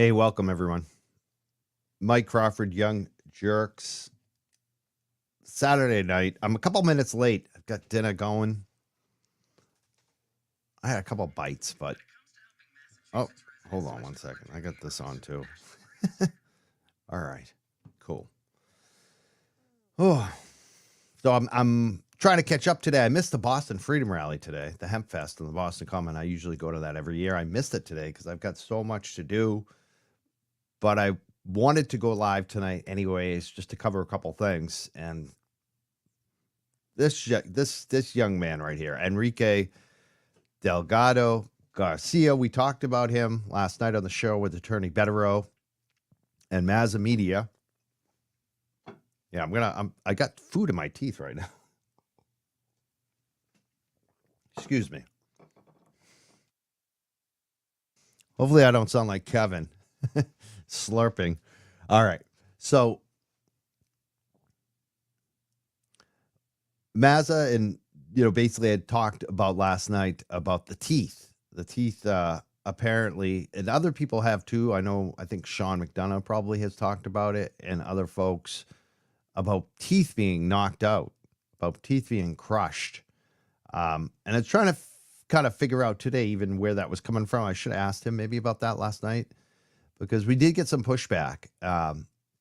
Hey, welcome everyone. Mike Crawford, Young Jurks. Saturday night. I'm a couple minutes late. I've got dinner going. I had a couple bites, but oh, hold on one second. I got this on too. All right, cool. Oh, so I'm trying to catch up today. I missed the Boston Freedom Rally today, the Hemp Fest and the Boston Common. I usually go to that every year. I missed it today because I've got so much to do, but I wanted to go live tonight anyways, just to cover a couple things. And this young man right here, Enrique Delgado-Garcia. We talked about him last night on the show with attorney Betterow and Mazza Media. Yeah, I got food in my teeth right now. Excuse me. Hopefully I don't sound like Kevin slurping. All right. So Mazza and basically had talked about last night about the teeth. The teeth apparently, and other people have too. I think Sean McDonough probably has talked about it, and other folks about teeth being knocked out, about teeth being crushed. And it's trying to kind of figure out today even where that was coming from. I should have asked him maybe about that last night because we did get some pushback.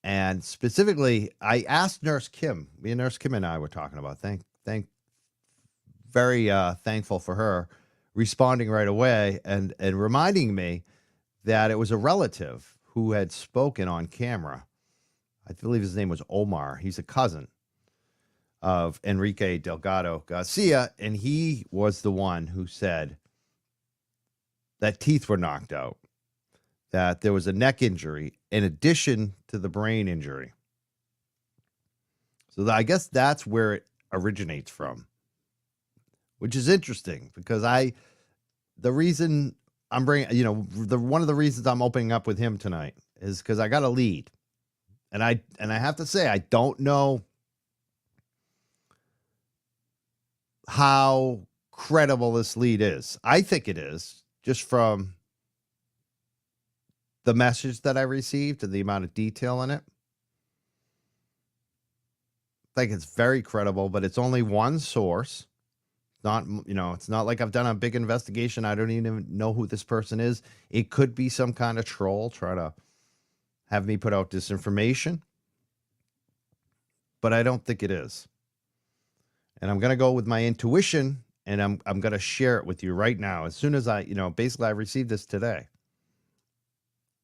And specifically, I asked Nurse Kim. Nurse Kim and I were talking about. Very thankful for her responding right away and reminding me that it was a relative who had spoken on camera. I believe his name was Omar. He's a cousin of Enrique Delgado-Garcia, and he was the one who said that teeth were knocked out, that there was a neck injury in addition to the brain injury. So I guess that's where it originates from, which is interesting because the reason I'm bringing, one of the reasons I'm opening up with him tonight is because I got a lead. And I have to say, I don't know how credible this lead is. I think it is, just from the message that I received and the amount of detail in it. I think it's very credible, but it's only one source. It's not like I've done a big investigation. I don't even know who this person is. It could be some kind of troll trying to have me put out disinformation, but I don't think it is. And I'm going to go with my intuition, and I'm going to share it with you right now. As soon as I received this today.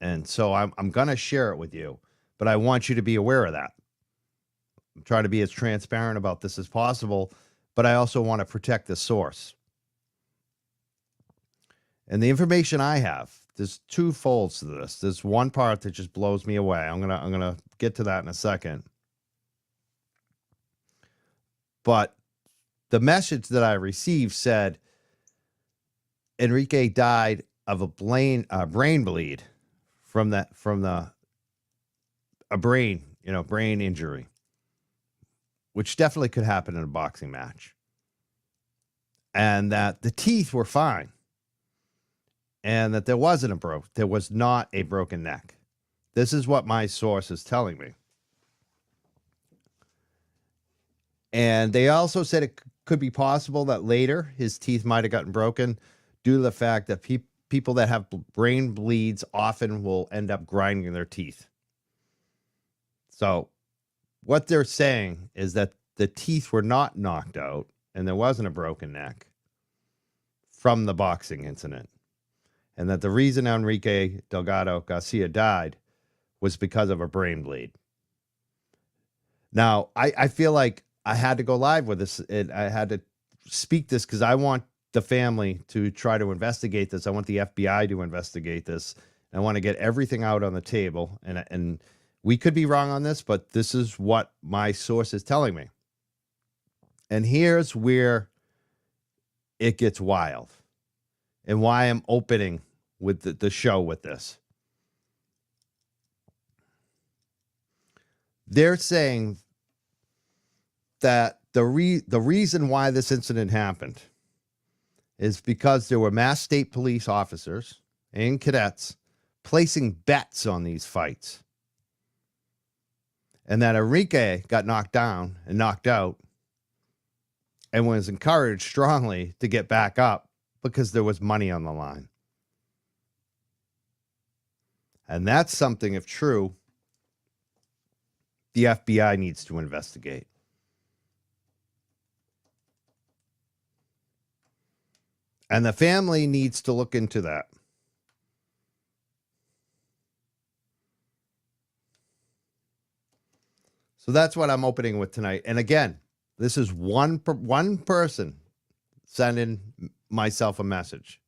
And so I'm going to share it with you, but I want you to be aware of that. I'm trying to be as transparent about this as possible, but I also want to protect the source. And the information I have, there's two folds to this. There's one part that just blows me away. I'm gonna get to that in a second. But the message that I received said Enrique died of a brain bleed from a brain injury, which definitely could happen in a boxing match, and that the teeth were fine. And that there was not a broken neck. This is what my source is telling me. And they also said it could be possible that later his teeth might have gotten broken due to the fact that people that have brain bleeds often will end up grinding their teeth. So what they're saying is that the teeth were not knocked out and there wasn't a broken neck from the boxing incident. And that the reason Enrique Delgado-Garcia died was because of a brain bleed. Now, I feel like I had to go live with this. I had to speak this because I want the family to try to investigate this. I want the FBI to investigate this. I want to get everything out on the table. And we could be wrong on this, but this is what my source is telling me. And here's where it gets wild. And why I'm opening with the show with this. They're saying that the reason why this incident happened is because there were Mass State Police officers and cadets placing bets on these fights. And that Enrique got knocked down and knocked out and was encouraged strongly to get back up because there was money on the line. And that's something, if true, the FBI needs to investigate. And the family needs to look into that. So that's what I'm opening with tonight. And again, this is one person sending myself a message.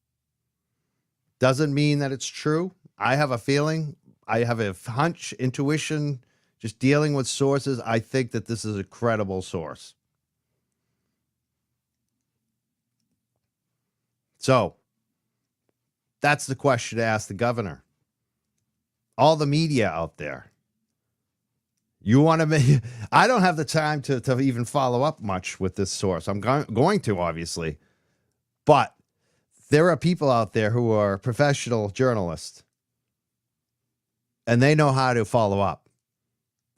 Doesn't mean that it's true. I have a feeling. I have a hunch, intuition, just dealing with sources. I think that this is a credible source. So that's the question to ask the governor. All the media out there. You want to make, I don't have the time to even follow up much with this source. I'm going to, obviously. But there are people out there who are professional journalists. And they know how to follow up.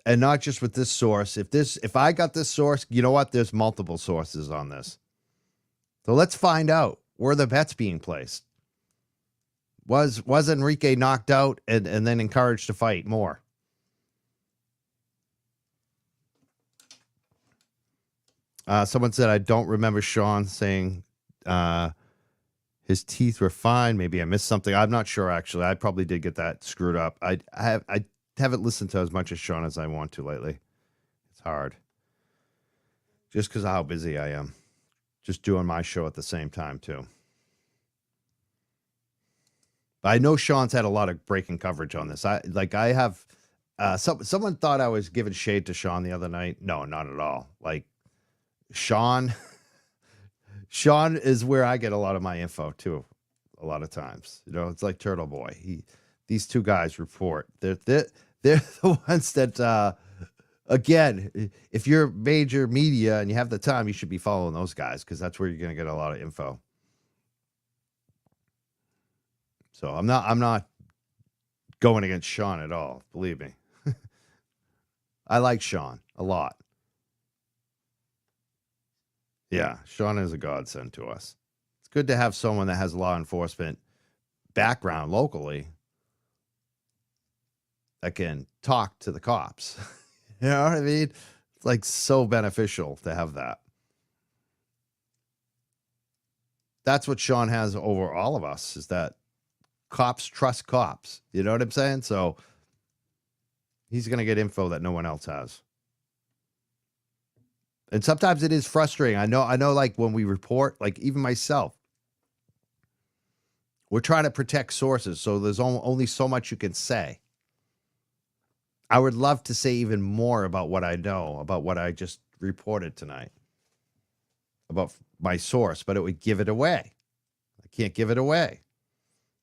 And not just with this source. If I got this source, you know what? There's multiple sources on this. So let's find out where the bets being placed. Was Enrique knocked out and then encouraged to fight more? Someone said, I don't remember Sean saying his teeth were fine. Maybe I missed something. I'm not sure, actually. I probably did get that screwed up. I haven't listened to as much as Sean as I want to lately. It's hard. Just because of how busy I am. Just doing my show at the same time, too. But I know Sean's had a lot of breaking coverage on this. I have someone thought I was giving shade to Sean the other night. No, not at all. Like, Sean is where I get a lot of my info too. A lot of times, you know, it's like Turtle Boy. These two guys report. They're the ones that, again, if you're major media and you have the time, you should be following those guys because that's where you're going to get a lot of info. So I'm not going against Sean at all. Believe me, I like Sean a lot. Yeah, Sean is a godsend to us. It's good to have someone that has law enforcement background locally that can talk to the cops. You know what I mean? It's like so beneficial to have that. That's what Sean has over all of us, is that cops trust cops. You know what I'm saying? So he's going to get info that no one else has. And sometimes it is frustrating. I know like when we report, like even myself, we're trying to protect sources. So there's only so much you can say. I would love to say even more about what I know, about what I just reported tonight, about my source, but it would give it away. I can't give it away.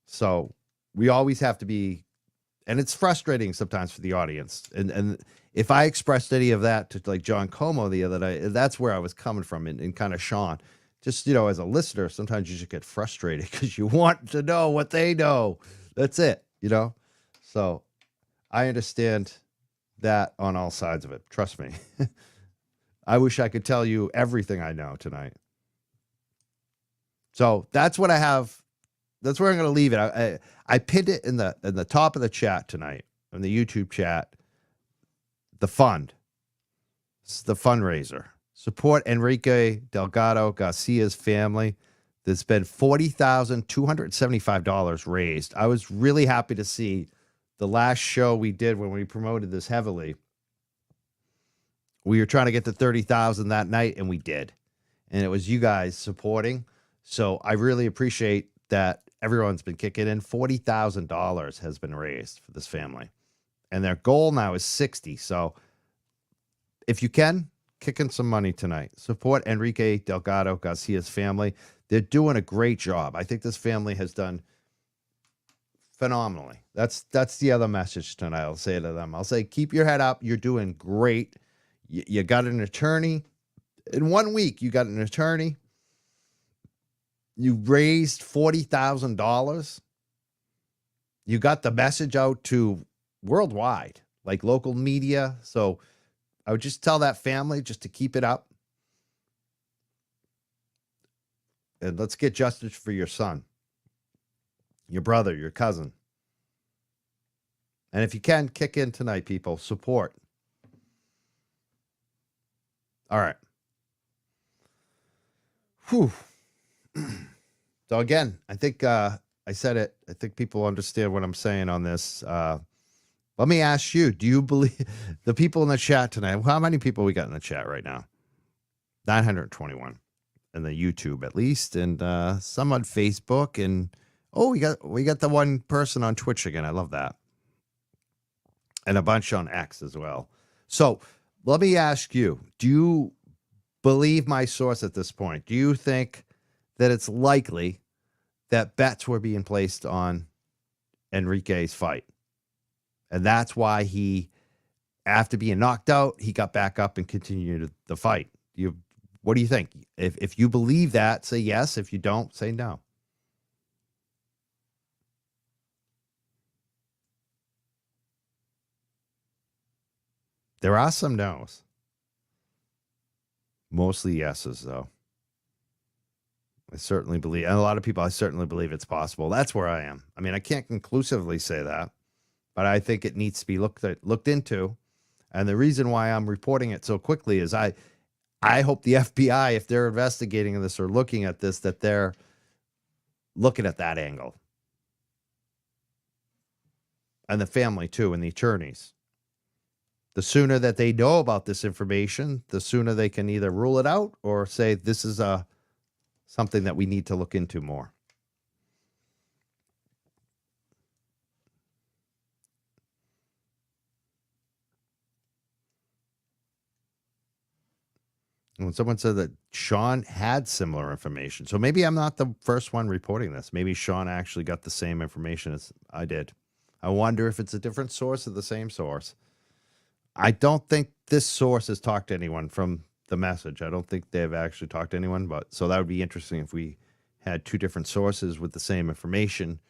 So we always have to be, and it's frustrating sometimes for the audience. And if I expressed any of that to like John Como the other day, that's where I was coming from, and kind of Sean. Just, you know, as a listener, sometimes you just get frustrated because you want to know what they know. That's it, you know? So I understand that on all sides of it. Trust me. I wish I could tell you everything I know tonight. So that's what I have. That's where I'm going to leave it. I pinned it in the top of the chat tonight, in the YouTube chat. The fund. It's the fundraiser. Support Enrique Delgado-Garcia's family. There's been $40,275 raised. I was really happy to see the last show we did when we promoted this heavily. We were trying to get to 30,000 that night, and we did. And it was you guys supporting. So I really appreciate that everyone's been kicking in. $40,000 has been raised for this family. And their goal now is 60. So if you can, kick in some money tonight. Support Enrique Delgado-Garcia's family. They're doing a great job. I think this family has done phenomenally. That's the other message tonight. I'll say to them. I'll say, keep your head up. You're doing great. You got an attorney. In 1 week, you got an attorney. You raised $40,000. You got the message out to worldwide, like local media. So I would just tell that family just to keep it up. And let's get justice for your son, your brother, your cousin. And if you can, kick in tonight, people. Support. All right. Whew. So again, I think I said it. I think people understand what I'm saying on this. Let me ask you, do you believe the people in the chat tonight? How many people we got in the chat right now? 921 in the YouTube at least, and some on Facebook, and we got the one person on Twitch again. I love that. And a bunch on X as well. So let me ask you, do you believe my source at this point? Do you think that it's likely that bets were being placed on Enrique's fight? And that's why he, after being knocked out, he got back up and continued the fight. What do you think? If you believe that, say yes. If you don't, say no. There are some no's. Mostly yeses, though. I certainly believe, and a lot of people, I certainly believe it's possible. That's where I am. I mean, I can't conclusively say that, but I think it needs to be looked into. And the reason why I'm reporting it so quickly is I hope the FBI, if they're investigating this or looking at this, that they're looking at that angle. And the family, too, and the attorneys. The sooner that they know about this information, the sooner they can either rule it out or say this is something that we need to look into more. When someone said that Sean had similar information, so maybe I'm not the first one reporting this. Maybe Sean actually got the same information as I did. I wonder if it's a different source or the same source. I don't think this source has talked to anyone from the message. I don't think they've actually talked to anyone, but so that would be interesting if we had two different sources with the same information